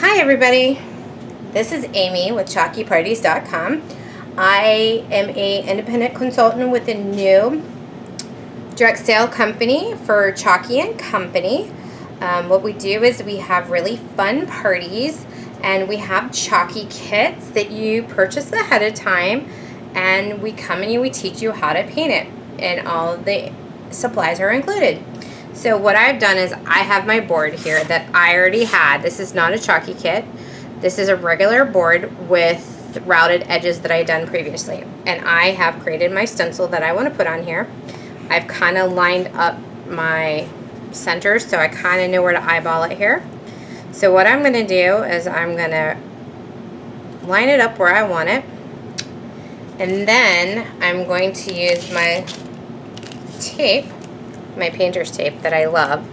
Hi everybody, this is Amy with chalkyparties.com. I am an independent consultant with a new direct sale company for Chalky and Company. What we do is we have really fun parties, and we have chalky kits that you purchase ahead of time, and we come and we teach you how to paint it, and all of the supplies are included. So what I've done is I have my board here that I already had. This is not a chalky kit. This is a regular board with routed edges that I've done previously. And I have created my stencil that I want to put on here. I've kind of lined up my centers so I kind of know where to eyeball it here. So what I'm going to do is I'm going to line it up where I want it. And then I'm going to use my tape, my painter's tape that I love,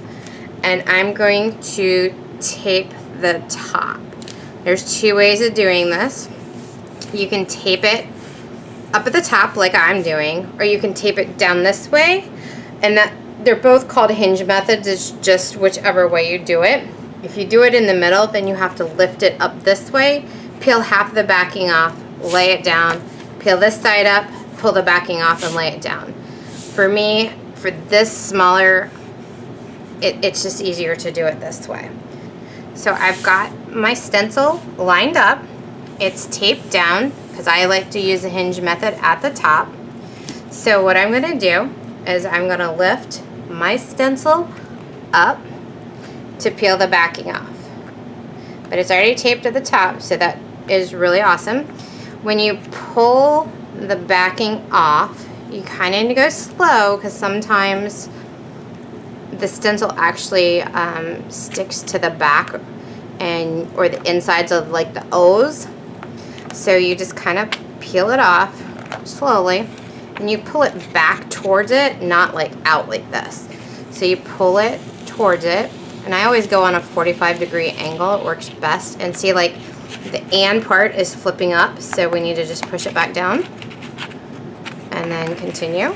and I'm going to tape the top. There's two ways of doing this. You can tape it up at the top like I'm doing, or you can tape it down this way, and that they're both called hinge methods. It's just whichever way you do it. If you do it in the middle, then you have to lift it up this way, peel half the backing off, lay it down, peel this side up, pull the backing off, and lay it down. For me, for this smaller, it's just easier to do it this way. So I've got my stencil lined up. It's taped down because I like to use the hinge method at the top. So what I'm going to do is I'm going to lift my stencil up to peel the backing off. But it's already taped at the top, so that is really awesome. When you pull the backing off, you kind of need to go slow because sometimes the stencil actually sticks to the back or the insides of like the O's. So you just kind of peel it off slowly, and you pull it back towards it, not like out like this. So you pull it towards it, and I always go on a 45-degree angle. It works best. And see, like the and part is flipping up, so we need to just push it back down. And then continue.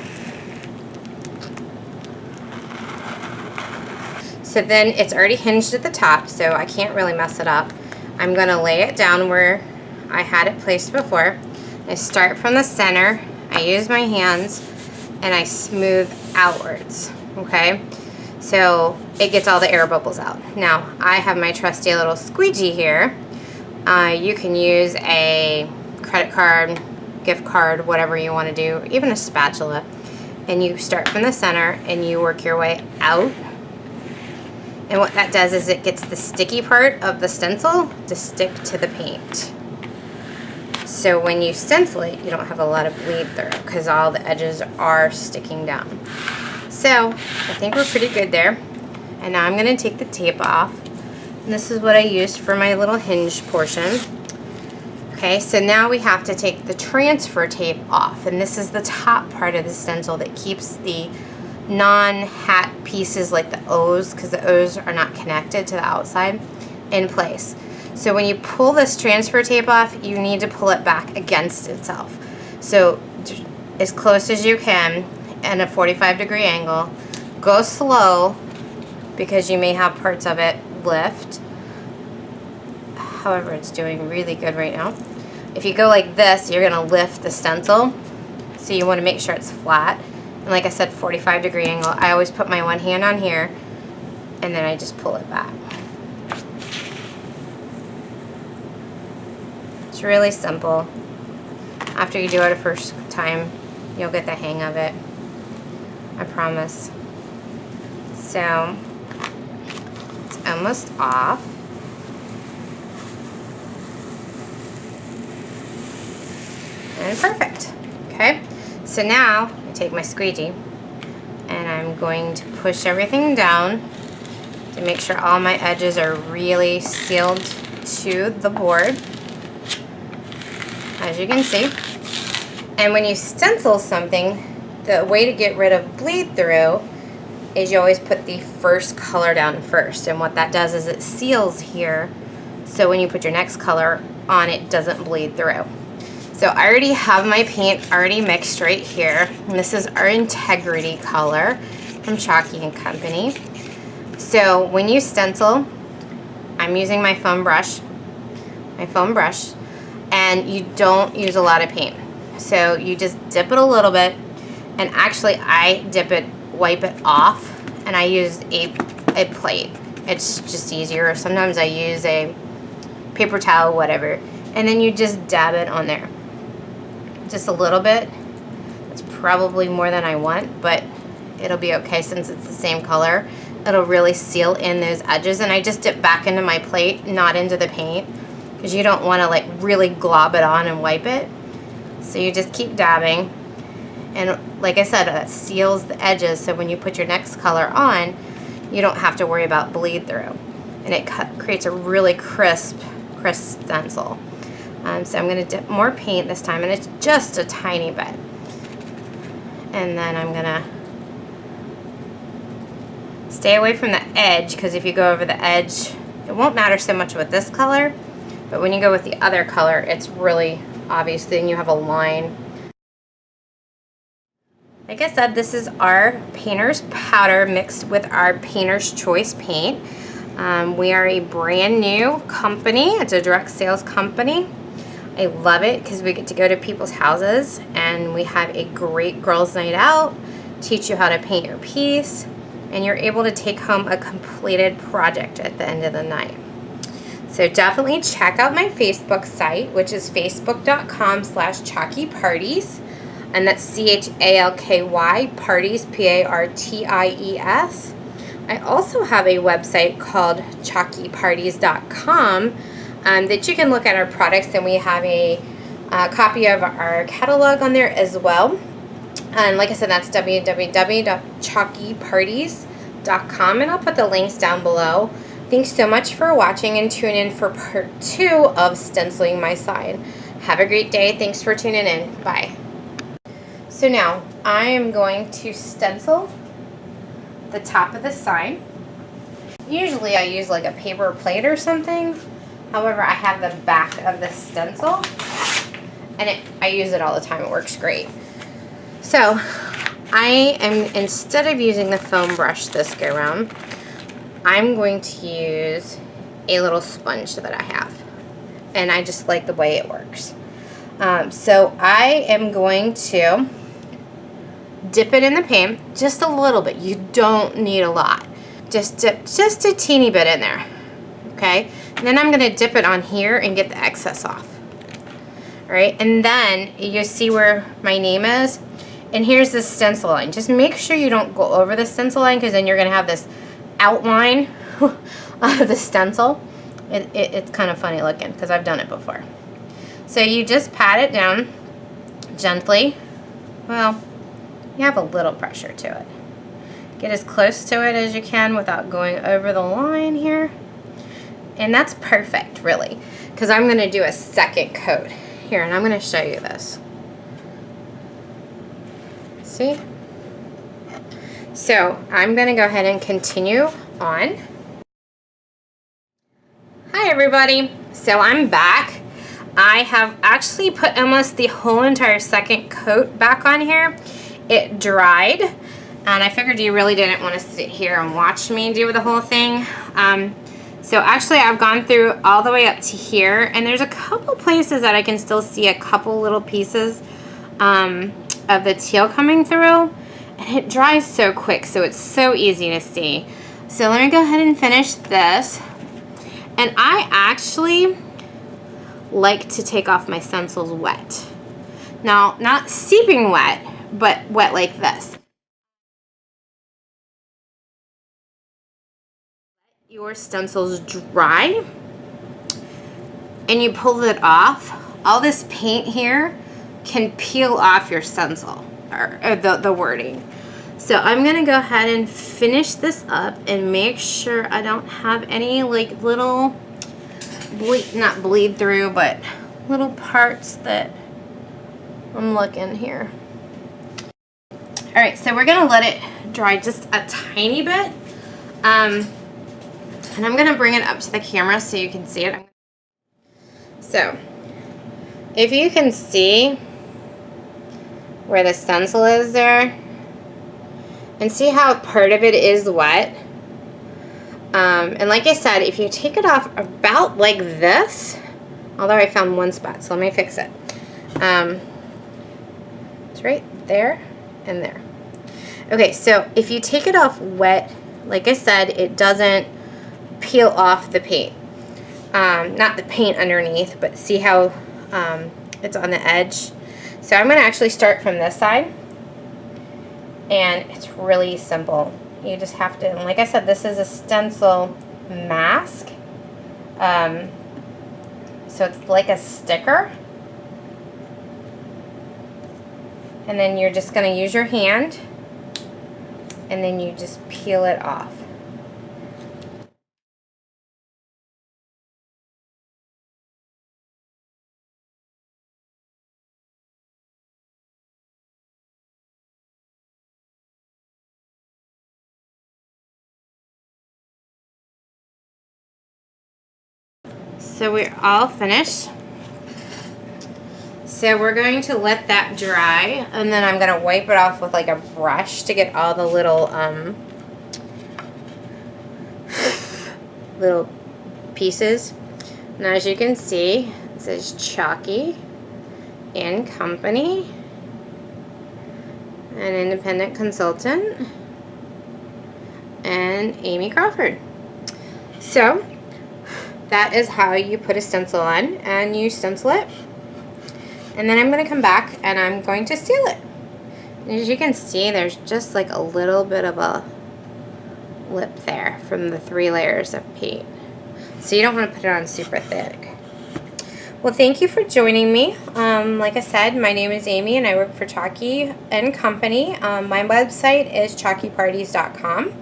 So then it's already hinged at the top, so I can't really mess it up. I'm going to lay it down where I had it placed before. I start from the center, I use my hands, and I smooth outwards, okay? So it gets all the air bubbles out. Now, I have my trusty little squeegee here. You can use a credit card, gift card, whatever you want to do, even a spatula, and you start from the center and you work your way out. And what that does is it gets the sticky part of the stencil to stick to the paint. So when you stencil it, you don't have a lot of bleed through because all the edges are sticking down. So I think we're pretty good there. And now I'm going to take the tape off. And this is what I used for my little hinge portion. Okay, so now we have to take the transfer tape off, and this is the top part of the stencil that keeps the non-hat pieces like the O's, because the O's are not connected to the outside, in place. So when you pull this transfer tape off, you need to pull it back against itself. So as close as you can at a 45-degree angle. Go slow because you may have parts of it lift. However, it's doing really good right now. If you go like this, you're going to lift the stencil, so you want to make sure it's flat. And like I said, 45-degree angle. I always put my one hand on here, and then I just pull it back. It's really simple. After you do it a first time, you'll get the hang of it. I promise. So, it's almost off. And perfect. Okay, so now I take my squeegee and I'm going to push everything down to make sure all my edges are really sealed to the board, as you can see. And when you stencil something, the way to get rid of bleed through is you always put the first color down first, and what that does is it seals here, so when you put your next color on, it doesn't bleed through. So I already have my paint already mixed right here. And this is our Integrity color from Chalky and Company. So when you stencil, I'm using my foam brush, my foam brush, and you don't use a lot of paint. So you just dip it a little bit, and actually I dip it, wipe it off, and I use a plate. It's just easier. Sometimes I use a paper towel, whatever, and then you just dab it on there. Just a little bit. It's probably more than I want, but it'll be okay since it's the same color. It'll really seal in those edges, and I just dip back into my plate, not into the paint, because you don't want to like really glob it on and wipe it. So you just keep dabbing, and like I said, it seals the edges, so when you put your next color on, you don't have to worry about bleed through, and it creates a really crisp stencil. So I'm going to dip more paint this time, and it's just a tiny bit, and then I'm going to stay away from the edge, because if you go over the edge, it won't matter so much with this color, but when you go with the other color, it's really obvious. Then you have a line. Like I said, this is our painter's powder mixed with our painter's choice paint. We are a brand new company. It's a direct sales company. I love it because we get to go to people's houses and we have a great girls' night out, teach you how to paint your piece, and you're able to take home a completed project at the end of the night. So definitely check out my Facebook site, which is facebook.com/chalkyparties, and that's CHALKY parties, PARTIES. I also have a website called chalkyparties.com that you can look at our products, and we have a copy of our catalog on there as well. And like I said, that's www.chalkyparties.com, and I'll put the links down below. Thanks so much for watching, and tune in for part 2 of stenciling my sign. Have a great day. Thanks for tuning in. Bye. So now I am going to stencil the top of the sign. Usually I use like a paper plate or something. However, I have the back of the stencil, and I use it all the time. It works great. So I am, instead of using the foam brush this go around, I'm going to use a little sponge that I have, and I just like the way it works. So I am going to dip it in the paint just a little bit. You don't need a lot. Just dip just a teeny bit in there, okay? And then I'm going to dip it on here and get the excess off. All right, and then you see where my name is, and here's the stencil line. Just make sure you don't go over the stencil line, because then you're going to have this outline of the stencil. It's kind of funny looking because I've done it before. So you just pat it down gently. Well, you have a little pressure to it. Get as close to it as you can without going over the line here. And that's perfect, really, because I'm going to do a second coat here, and I'm going to show you this. See? So I'm going to go ahead and continue on. Hi everybody. So I'm back. I have actually put almost the whole entire second coat back on here. It dried, and I figured you really didn't want to sit here and watch me do the whole thing. So actually I've gone through all the way up to here, and there's a couple places that I can still see a couple little pieces of the teal coming through, and it dries so quick, so it's so easy to see. So let me go ahead and finish this. And I actually like to take off my stencils wet. Now, not seeping wet, but wet like this. Your stencils dry, and you pull it off, all this paint here can peel off your stencil, or the wording. So I'm going to go ahead and finish this up and make sure I don't have any like little, not bleed through, but little parts that I'm looking here. Alright, so we're going to let it dry just a tiny bit. And I'm going to bring it up to the camera so you can see it. So, if you can see where the stencil is there, and see how part of it is wet. And like I said, if you take it off about like this, Although I found one spot, so let me fix it. It's right there and there. Okay, so if you take it off wet, like I said, it doesn't peel off the paint. Not the paint underneath, but see how it's on the edge. So I'm going to actually start from this side, and it's really simple. You just have to, and like I said, this is a stencil mask, so it's like a sticker, and then you're just going to use your hand, and then you just peel it off. So we're all finished. So we're going to let that dry, and then I'm going to wipe it off with like a brush to get all the little little pieces. And as you can see, it says Chalky and Company, an independent consultant, and Amy Crawford. So that is how you put a stencil on, and you stencil it. And then I'm going to come back and I'm going to seal it. And as you can see, there's just like a little bit of a lip there from the 3 layers of paint. So you don't want to put it on super thick. Well, thank you for joining me. Like I said, my name is Amy and I work for Chalky and Company. My website is chalkyparties.com.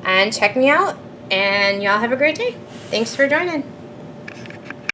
And check me out, and y'all have a great day. Thanks for joining.